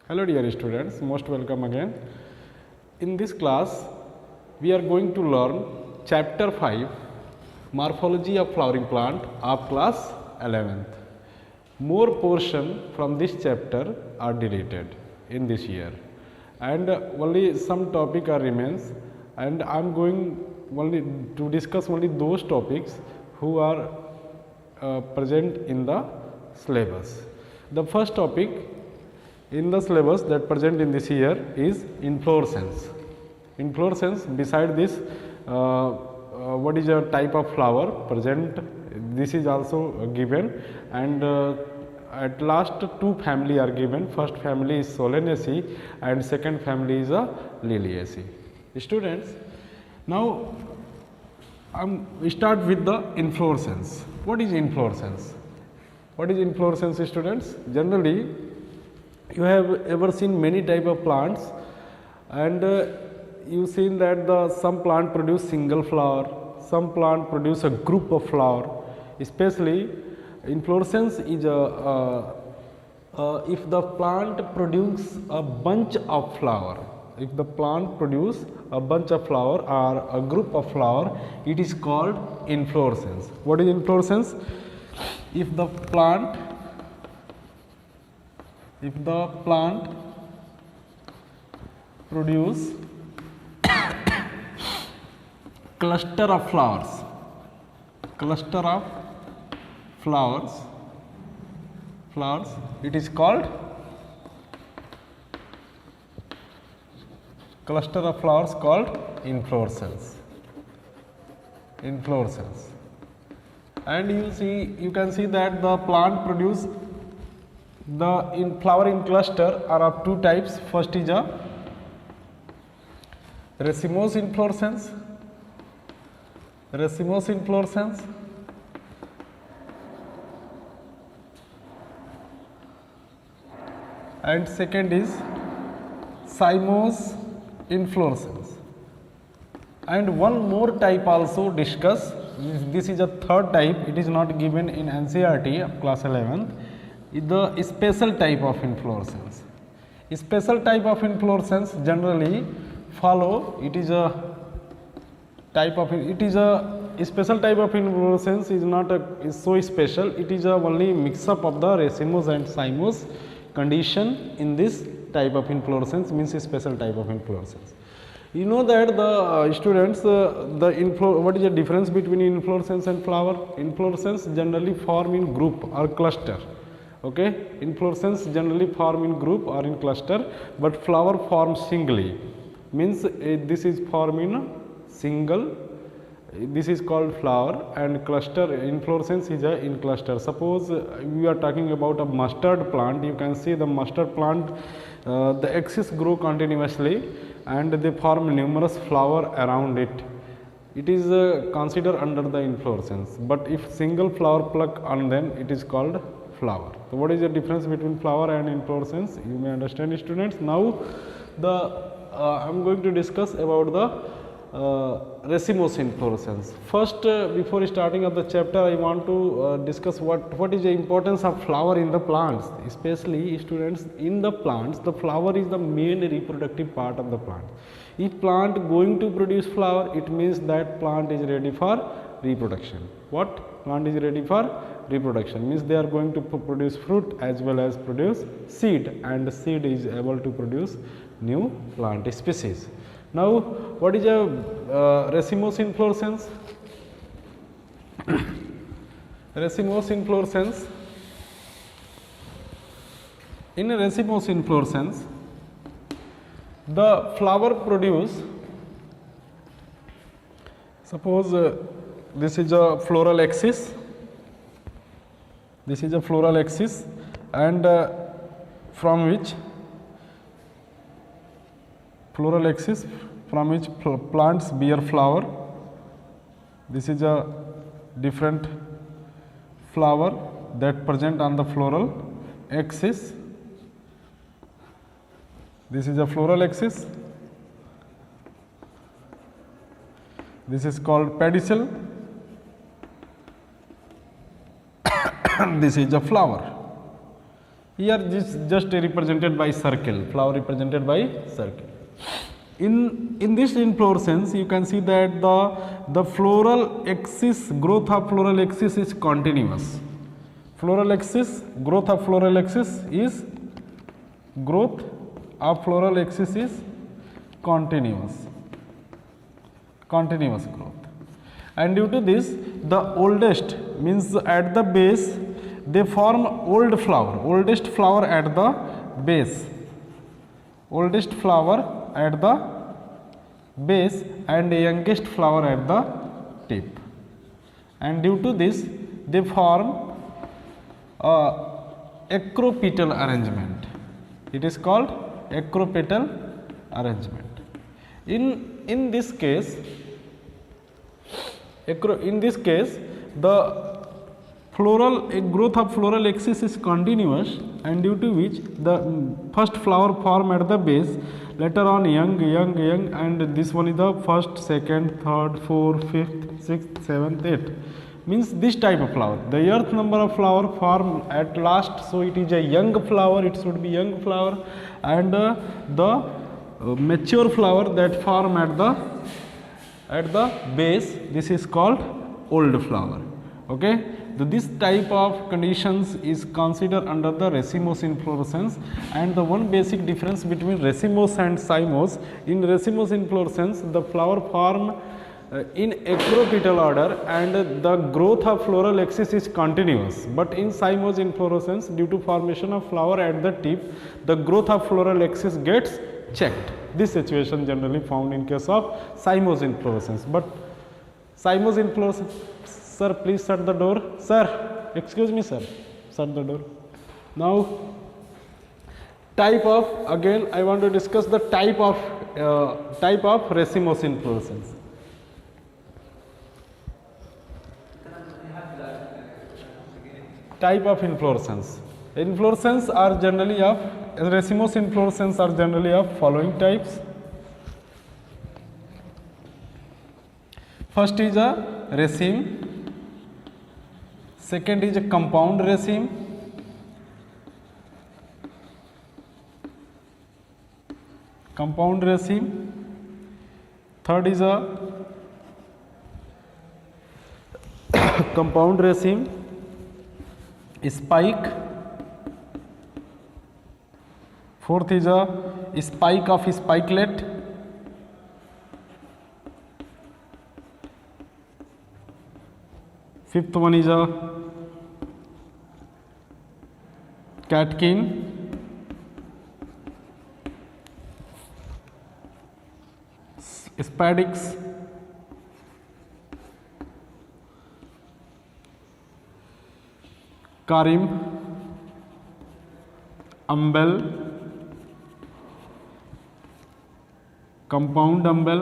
Hello dear students, most welcome again. In this class, we are going to learn chapter 5, Morphology of Flowering Plant of class 11th. More portion from this chapter are deleted in this year and only some topic are remains, and I am going only to discuss only those topics who are present in the syllabus. The first topic in the syllabus that present in this year is inflorescence. Inflorescence, beside this, what is a type of flower present, this is also given, and at last two family are given. First family is Solanaceae and second family is a Liliaceae. Students, now we start with the inflorescence. What is inflorescence? What is inflorescence, students? Generally, you have ever seen many type of plants, and you seen that some plant produce single flower, some plant produce a group of flower. Especially inflorescence is if the plant produce a bunch of flower. If the plant produce a bunch of flower or a group of flower, it is called inflorescence. What is inflorescence? If the plant produce cluster of flowers, it is called cluster of flowers called inflorescence. And you can see that the plant produce the flower in cluster are of two types. First is a racemose inflorescence, and second is cymose inflorescence. And one more type also discuss. This is a third type. It is not given in NCERT of class 11th. The special type of inflorescence. Special type of inflorescence generally follow. It is a type of. It is a special type of inflorescence is not is so special. It is a only mix up of the racemose and cymose condition in this type of inflorescence, means a special type of inflorescence. You know that the students, what is the difference between inflorescence and flower? Inflorescence generally form in group or cluster. Okay, inflorescence generally form in group or in cluster, but flower forms singly. Means this is form in single. This is called flower, and cluster inflorescence is in cluster. Suppose we are talking about a mustard plant. You can see the mustard plant, the axis grow continuously and they form numerous flower around it. It is considered under the inflorescence, but if single flower pluck on them, it is called flower. So what is the difference between flower and inflorescence? You may understand, students. Now I am going to discuss about the racemose inflorescence. First, before starting of the chapter, I want to discuss what is the importance of flower in the plants. Especially students, in the plants, the flower is the main reproductive part of the plant. If plant going to produce flower, it means that plant is ready for reproduction. What? Plant is ready for reproduction, means they are going to produce fruit as well as produce seed, and the seed is able to produce new plant species. Now, what is a racemose inflorescence? Racemose inflorescence. In a racemose inflorescence, the flower produce. Suppose this is a floral axis. This is a floral axis, and from which plants bear flower. This is a different flower that present on the floral axis. This is a floral axis. This is called pedicel. This is a flower. Here this just represented by circle, flower represented by circle. In this inflorescence, you can see that the floral axis, growth of floral axis is continuous. Floral axis, growth of floral axis is continuous growth. And due to this, the oldest means at the base they form oldest flower at the base, and youngest flower at the tip, and due to this they form acropetal arrangement. It is called acropetal arrangement. In this case, the growth of floral axis is continuous, and due to which the first flower form at the base, later on young, and this one is the first, second, third, fourth, fifth, sixth, seventh, eighth. Means this type of flower. The earth number of flower form at last, so it is a young flower. It should be young flower, and the mature flower that form at the base, this is called old flower. Okay, so this type of conditions is considered under the racemose inflorescence. And the one basic difference between racemose and cymose: in racemose inflorescence, the flower form in acropetal order and the growth of floral axis is continuous, but in cymose inflorescence, due to formation of flower at the tip, the growth of floral axis gets checked. This situation generally found in case of cymose inflorescence. But cymose inflorescence, sir, please shut the door. Sir, excuse me, sir, shut the door. Now, type of, again I want to discuss the type of racemose inflorescence. Type of inflorescence. Inflorescence are generally of racemose inflorescence are generally of following types. First is a raceme, second is a compound raceme, third is a compound raceme, spike, fourth is a spike of spikelet, fifth one is a catkin, spadix, karim, umbel, compound umbel,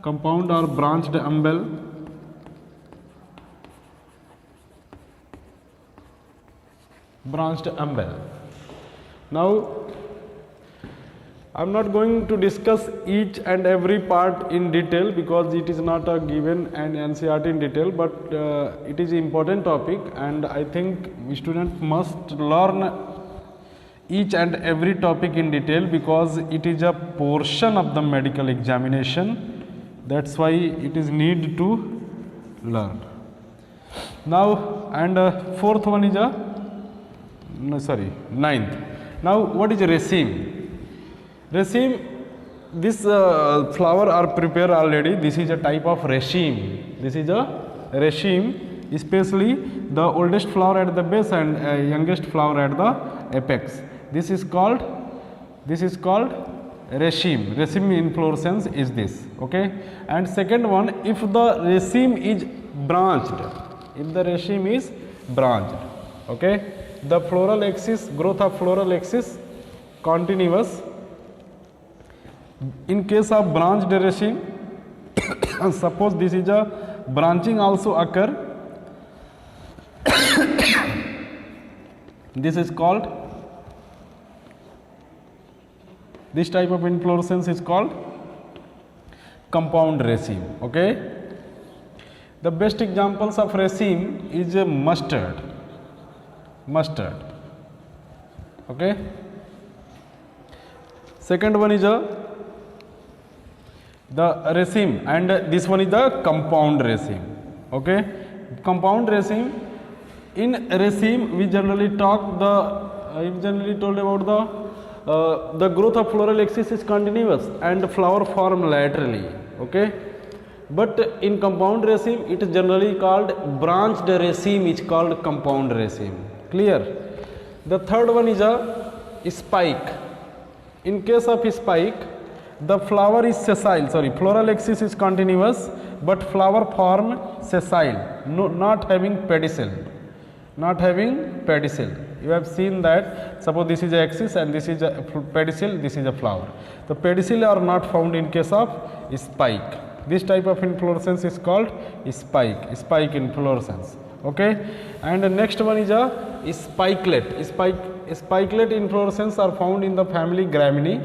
compound or branched umbel, Now, I am not going to discuss each and every part in detail because it is not a given and NCERT in detail, but it is an important topic, and I think student must learn each and every topic in detail because it is a portion of the medical examination. That's why it is need to learn. Now, and fourth one is ninth. Now, what is a raceme? Raceme, this flower are prepared already. This is a type of raceme. Especially the oldest flower at the base and youngest flower at the apex. This is called raceme. Raceme inflorescence is this. Okay. And second one, if the raceme is branched, okay, the floral axis, growth of floral axis continuous. In case of branched raceme, suppose this is a branching also occur, this is called, this type of inflorescence is called compound raceme. Okay. The best examples of raceme is mustard. mustard. Okay. Second one is the raceme, and this one is the compound raceme. Okay, compound raceme. In raceme we generally told about the growth of floral axis is continuous and flower form laterally. Okay, but in compound raceme it is generally called branched raceme, is called compound raceme. Clear? The third one is a spike. In case of spike, the flower is sessile, floral axis is continuous, but flower form sessile, not having pedicel. You have seen that, suppose this is a axis and this is a pedicel, this is a flower. The pedicel are not found in case of spike. This type of inflorescence is called spike inflorescence. Okay, and the next one is a spikelet. Spikelet inflorescence are found in the family Gramineae.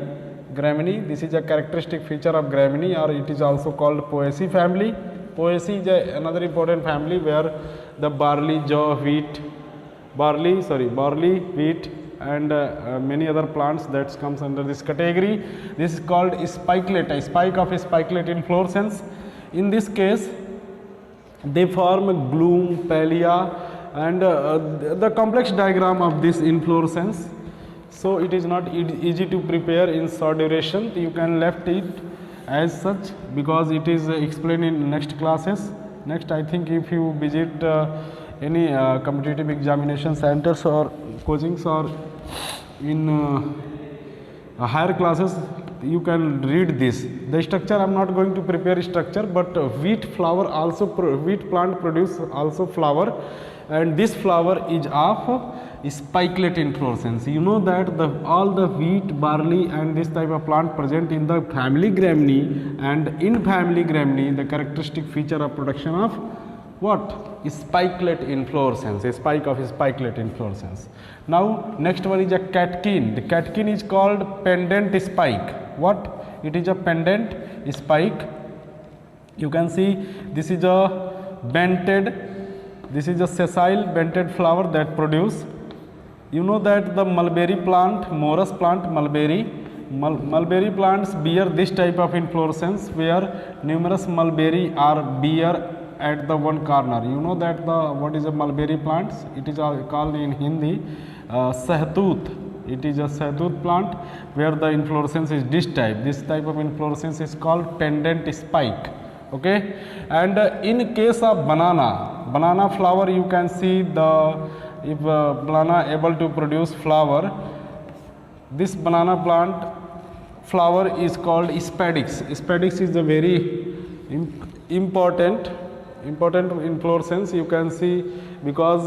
This is a characteristic feature of Gramineae, or it is also called Poaceae family. Poaceae is another important family where the barley, wheat, and many other plants that comes under this category. This is called spikelet, a spike of a spikelet inflorescence. In this case, they form gloom, palea, and the complex diagram of this inflorescence. So it is not easy to prepare in short duration. You can left it as such because it is explained in next classes. Next, I think if you visit any competitive examination centers or coachings or in higher classes, you can read this. The structure, I am not going to prepare structure, but wheat plant produce also flower, and this flower is of spikelet inflorescence. You know that all the wheat, barley and this type of plant present in the family Gramineae, and in family Gramineae the characteristic feature of production of what? Spikelet inflorescence, a spike of spikelet inflorescence. Now next one is a catkin. The catkin is called pendant spike. What? It is a pendant spike. You can see this is a sessile bented flower that produce. You know that the mulberry plant, Morus plant, mulberry plants bear this type of inflorescence where numerous mulberry are bear at the one corner. You know that what is a mulberry plant? It is called in Hindi sahtut. It is a sahtut plant where the inflorescence is this type. This type of inflorescence is called pendant spike. Okay, and in case of banana flower, you can see if banana able to produce flower, this banana plant flower is called spadix. Spadix is a very important inflorescence. You can see because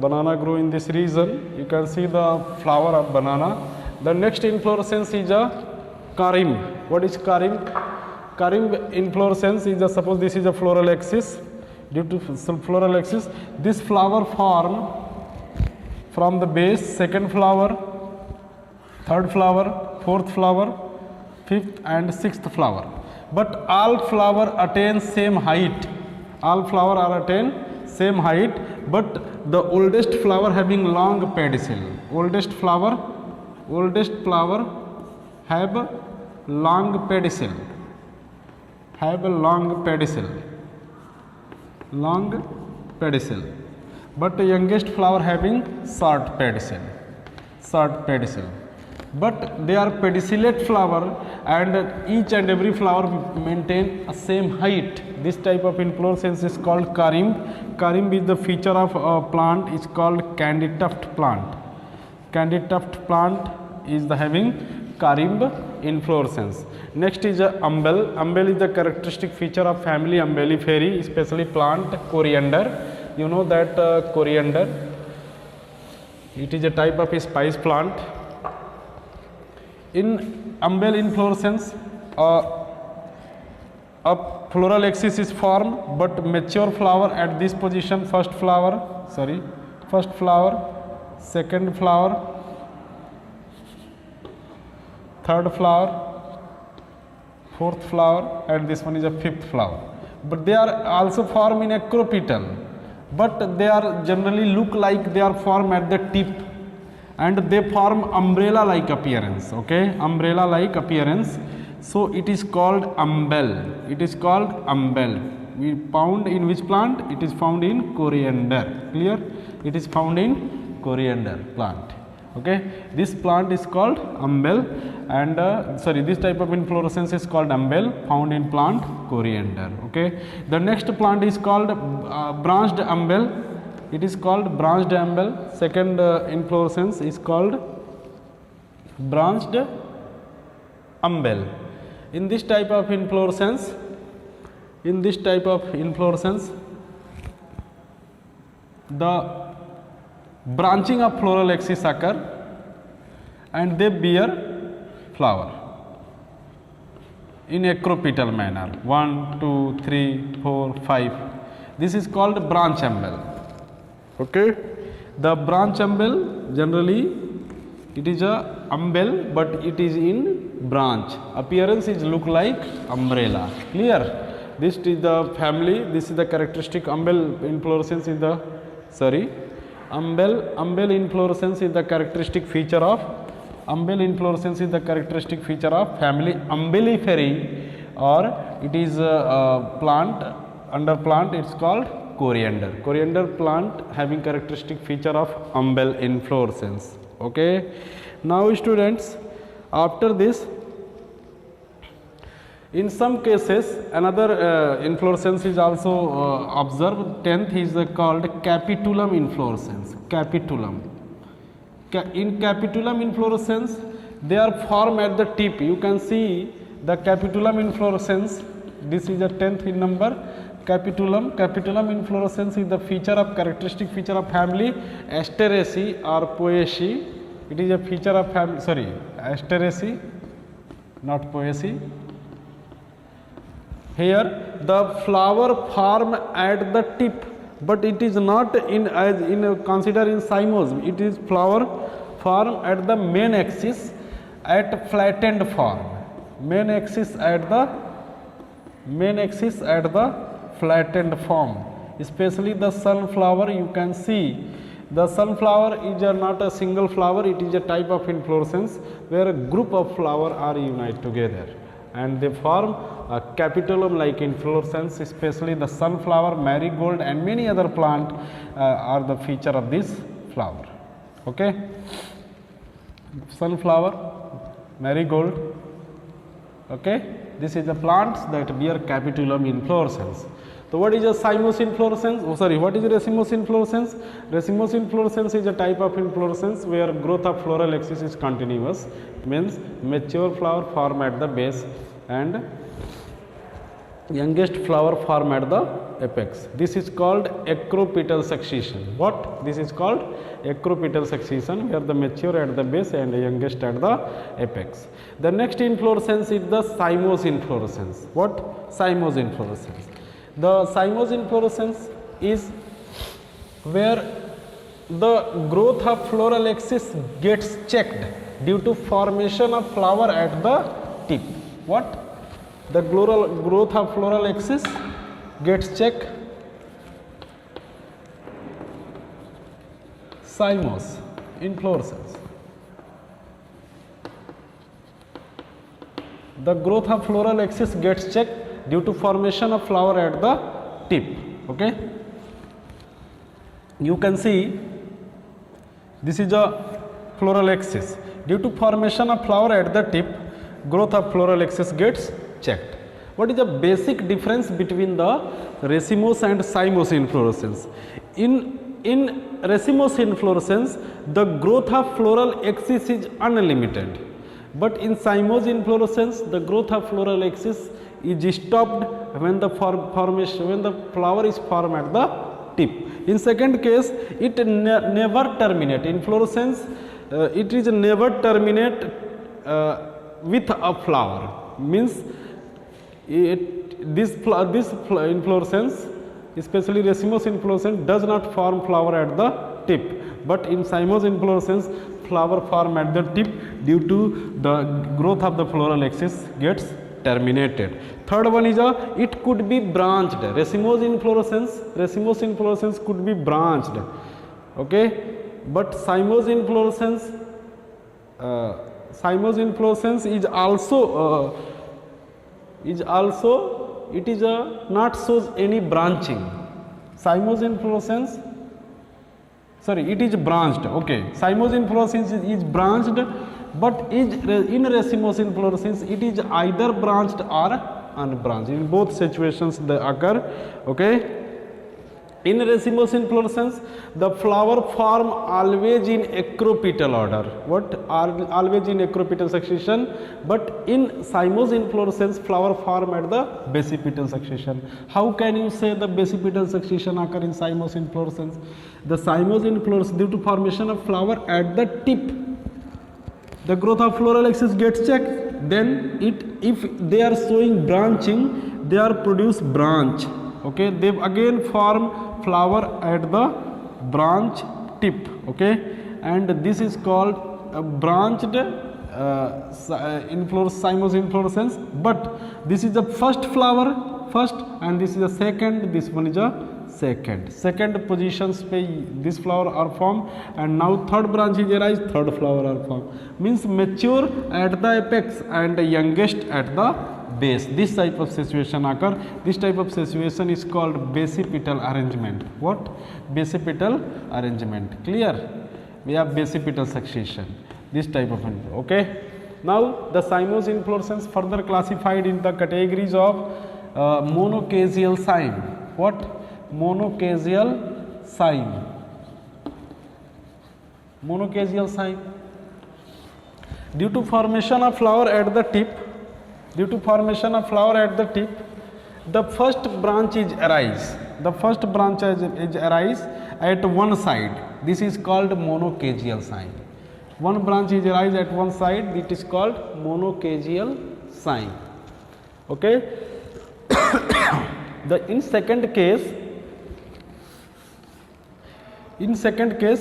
banana grow in this region, you can see the flower of banana. The next inflorescence is a karim. What is karim? Karim inflorescence is suppose this is a floral axis. Due to floral axis, this flower form from the base, second flower, third flower, fourth flower, fifth and sixth flower. But all flower attain same height. All flower are attain same height, but the oldest flower having long pedicel. Oldest flower have long pedicel. But the youngest flower having short pedicel. But they are pedicellate flower, and each and every flower maintain a same height. This type of inflorescence is called karim. Karim is the feature of a plant is called candy tuft plant. Candy tuft plant is the having karim inflorescence. Next is umbel. Umbel is the characteristic feature of family Umbelliferae, especially plant coriander. You know that coriander, it is a type of a spice plant. In umbel inflorescence, a floral axis is formed, but mature flower at this position, first flower, second flower, third flower, fourth flower, and this one is a fifth flower. But they are also formed in acropetal. but they are generally look like they are formed at the tip, and they form umbrella like appearance. Okay, umbrella like appearance, so it is called umbel. It is called umbel. We found in which plant? It is found in coriander. Clear? It is found in coriander plant. Okay, this plant is called umbel, and this type of inflorescence is called umbel, found in plant coriander. Okay, the next plant is called branched umbel. It is called branched umbel. Second inflorescence is called branched umbel. In this type of inflorescence, the branching of floral axis occur, and they bear flower in acropetal manner. 1, 2, 3, 4, 5. This is called branch umbel. Okay, the branch umbel, generally it is a umbel, but it is in branch. Appearance is look like umbrella. Clear? This is the family. This is the characteristic umbel inflorescence in the umbel inflorescence is the characteristic feature of family Umbelliferae, or it is a plant, under plant it's called coriander plant, having characteristic feature of umbel inflorescence. Okay, now students, after this, in some cases another inflorescence is also observed. 10th is called capitulum inflorescence. In capitulum inflorescence, they are formed at the tip. You can see the capitulum inflorescence. This is the 10th in number. Capitulum inflorescence is the characteristic feature of family Asteraceae or Poaceae. It is a feature of family, Asteraceae, not Poaceae. Here the flower form at the tip, but it is not consider in cymose. It is flower form at the main axis at flattened form. Main axis at the flattened form. Especially the sunflower, you can see the sunflower is not a single flower. It is a type of inflorescence where a group of flower are united together, and they form a capitulum like inflorescence. Especially the sunflower, marigold, and many other plant are the feature of this flower. Okay, sunflower, marigold. Okay, this is the plants that bear capitulum inflorescence. So what is a cymose inflorescence? What is racemose inflorescence? Racemose inflorescence is a type of inflorescence where growth of floral axis is continuous, means mature flower form at the base and youngest flower form at the apex. This is called acropetal succession. What? This is called acropetal succession, where the mature at the base and the youngest at the apex. The next inflorescence is the cymose inflorescence. What? Cymose inflorescence. The cymose inflorescence is where the growth of floral axis gets checked due to formation of flower at the tip. What? The growth of floral axis gets checked. Cymose inflorescence. The growth of floral axis gets checked due to formation of flower at the tip. Okay, you can see this is a floral axis. Due to formation of flower at the tip, growth of floral axis gets checked. What is the basic difference between the racemose and cymose inflorescence? In racemose inflorescence, the growth of floral axis is unlimited, but in cymose inflorescence, the growth of floral axis is stopped when the flower is formed at the tip. In second case, it never terminate inflorescence. It is never terminate with a flower. Means this inflorescence, especially racemose inflorescence, does not form flower at the tip, but in cymose inflorescence, flower form at the tip due to the growth of the floral axis gets terminated. Third one is it could be branched. Racemose inflorescence could be branched, okay, but cymose inflorescence is also it is not shows any branching. Cymose inflorescence, sorry, it is branched, okay. Cymose inflorescence is branched, but in racemose inflorescence it is either branched or unbranched. In both situations they occur, okay. In racemose inflorescence, the flower form always in acropetal order. What? Always in acropetal succession. But in cymose inflorescence, flower form at the basipetal succession. How can you say the basipetal succession occur in cymose inflorescence? The cymose inflorescence, due to formation of flower at the tip, the growth of floral axis gets checked. Then if they are showing branching, they are produce branch. Okay, they again form flower at the branch tip, okay, and this is called a branched cymose inflorescence. But this is the first flower, and this is the second, this one is a second positions पे this flower are formed, and now third branch is arise, third flower are formed. Means mature at the apex and youngest at the base. This type of situation occur. This type of situation is called basipetal arrangement. What? Basipetal arrangement. Clear? We have basipetal succession. This type of, okay. Now the cymose inflorescence further classified in the categories of monocaseal cyme. What? Monocaseal cyme. Monocaseal cyme. Due to formation of flower at the tip, the first branch is arise. The first branch is arise at one side. This is called monocaseal cyme. One branch is arise at one side. It is called monocaseal cyme. Okay. In second case,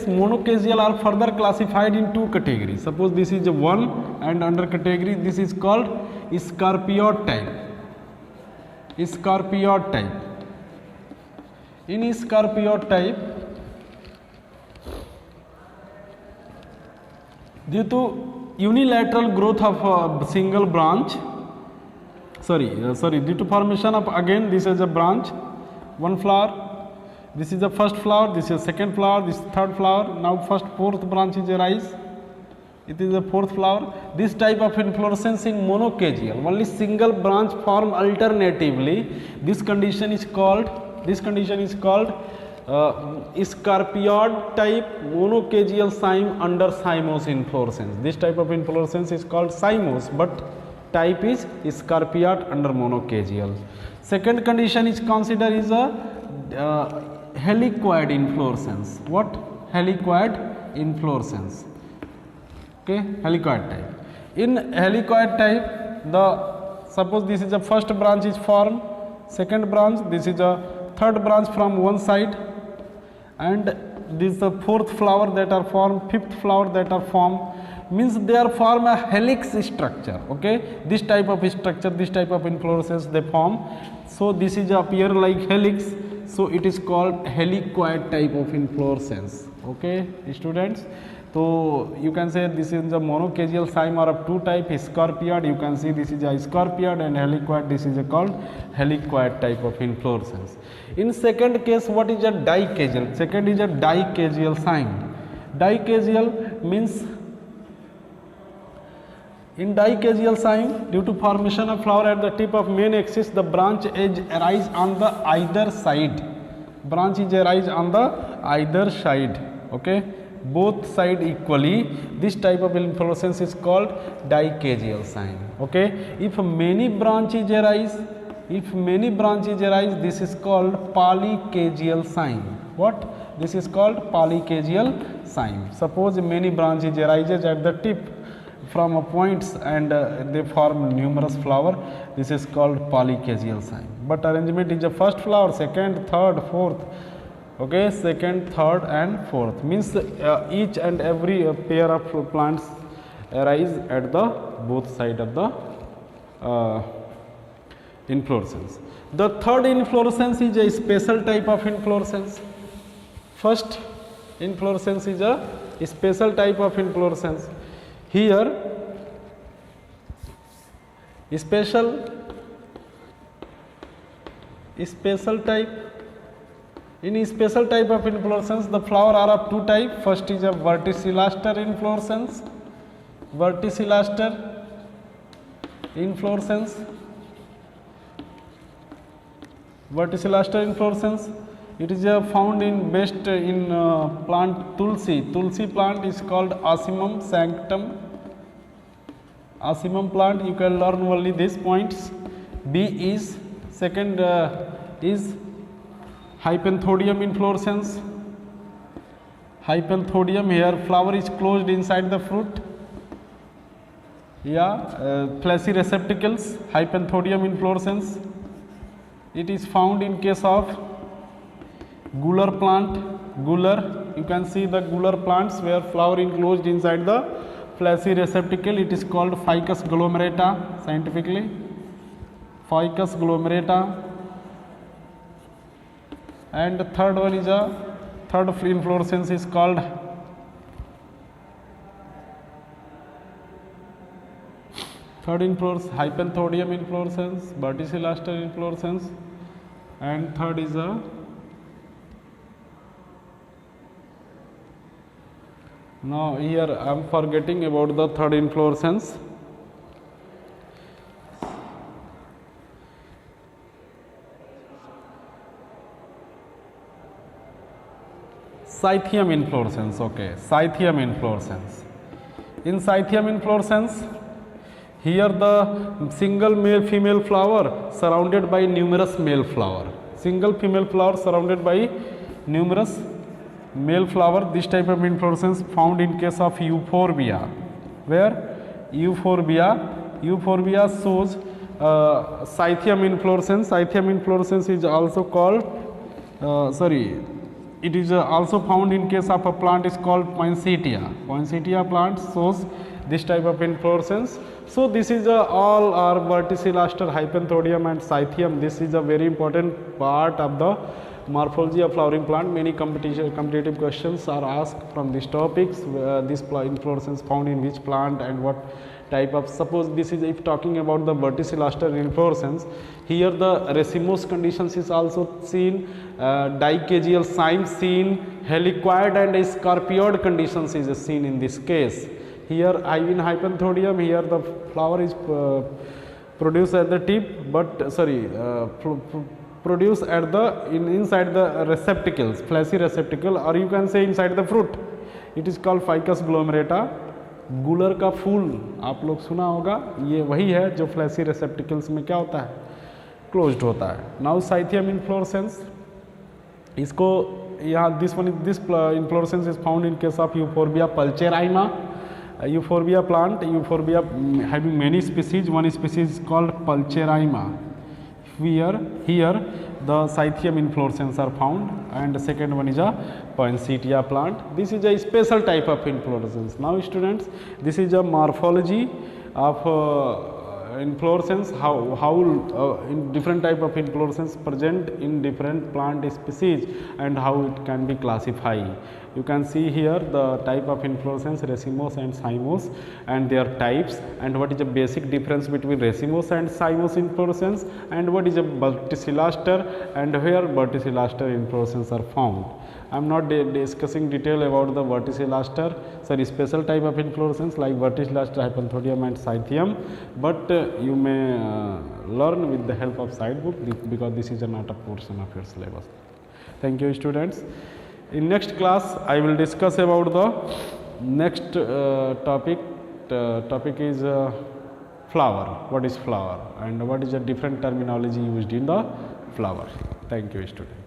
monocaseal are further classified in two categories. Suppose this is one, and under category this is called scarpioid type. Scarpioid type. In scarpioid type, due to unilateral growth of a single branch, due to formation of, again this is a branch, one flower. This is the first flower, this is second flower, this is third flower. Now fourth branch is arise. It is the fourth flower. This type of inflorescence in monocaseal, only single branch form alternatively. This condition is called scarpioid type monocaseal cyme under cymose inflorescence. This type of inflorescence is called cymose, but type is scarpioid under monocaseal. Second condition is considered is a helicoid inflorescence. What? Helicoid inflorescence. Okay, helicoid type. In helicoid type, suppose this is the first branch is formed, second branch, this is a third branch from one side, and this is the fourth flower that are formed, fifth flower that are formed. Means they are form a helix structure. Okay, this type of structure, this type of inflorescence they form. So this is appear like helix. So it is called helicoid type of inflorescence. Okay, students. So you can say this is the monocaseal cyme are of two type, scarpioid. You can see this is a scarpioid, and helicoid. This is called helicoid type of inflorescence. In second case, what is a dicaseal? Second is a dicaseal cyme. Dicaseal means, in dicaseal cyme, due to formation of flower at the tip of main axis, the branch edge arise on the either side. Branch is arise on the either side. Okay, both side equally. This type of inflorescence is called dicaseal cyme. Okay, if many branches arise, this is called polycaseal cyme. What? This is called polycaseal cyme. Suppose many branches arises at the tip from points, and they form numerous flower. This is called polycaseal cyme. But arrangement is the first flower, second, third, fourth. Okay, second, third, and fourth. Means each and every pair of plants arise at the both side of the inflorescence. The third inflorescence is a special type of inflorescence. First inflorescence is a special type of inflorescence. Here special type. In special type of inflorescence, the flower are of two types. First is a verticillaster inflorescence. Verticillaster inflorescence. Verticillaster inflorescence. It is found in best in plant tulsi. Tulsi plant is called Ocimum sanctum. Ocimum plant. You can learn only these points. B is second is Hypanthodium inflorescence. Hypanthodium, here flower is closed inside the fruit. Fleshy receptacles. Hypanthodium inflorescence. It is found in case of gular plant. Gular, you can see the gular plants where flower enclosed inside the fleshy receptacle. It is called Ficus glomerata scientifically. Ficus glomerata. And the third one is a third inflorescence is called Hypanthodium inflorescence, verticillaster inflorescence, and third is a now here I am forgetting about the third inflorescence. Cythium inflorescence. Okay, Cythium inflorescence. In Cythium inflorescence, here the single male female flower surrounded by numerous male flower. Single female flower surrounded by numerous male flower. This type of inflorescence found in case of euphorbia. Where euphorbia shows Cythium inflorescence. Cythium inflorescence is also called it is also found in case of a plant is called Poinsettia. Poinsettia plant shows this type of inflorescence. So this is all are verticillaster, Hypanthodium and Cythium. This is a very important part of the morphology of flowering plant. Many competitive questions are asked from these topics. This inflorescence found in which plant and what type of, suppose this is if talking about the verticillaster inflorescence, here the racemose conditions is also seen, dicageal cymes seen, helicoid and scarpioid conditions is seen in this case. Here in Hypanthodium, here the flower is produced at the tip, but produced at the inside the receptacles, fleshy receptacle, or you can say inside the fruit. It is called Ficus glomerata. गुलर का फूल आप लोग सुना होगा, ये वही है जो फ्लैसी रेसेप्टिकल्स में क्या होता है, क्लोज्ड होता है. नाउ साइथियम इन्फ्लोरेसेंस, इसको यहाँ this inflorescence is found in case of euphorbia pulcherrima. Euphorbia plant, euphorbia having many species, one species is called Pulcherrima. Here the Cythium inflorescence are found, and the second one is a Poinsettia plant. This is a special type of inflorescence. Now students, this is a morphology of inflorescence, how in different type of inflorescence present in different plant species and how it can be classified. You can see here the type of inflorescence, racemose and cymose, and their types, and what is the basic difference between racemose and cymose inflorescence, and what is a verticillaster and where verticillaster inflorescence are found. I am not discussing detail about the verticillaster, special type of inflorescence like verticillaster, Hypanthodium and Cythium, but you may learn with the help of side book because this is not a portion of your syllabus. Thank you students. In next class I will discuss about the next topic. Topic is flower. What is flower and what is the different terminology used in the flower. Thank you students.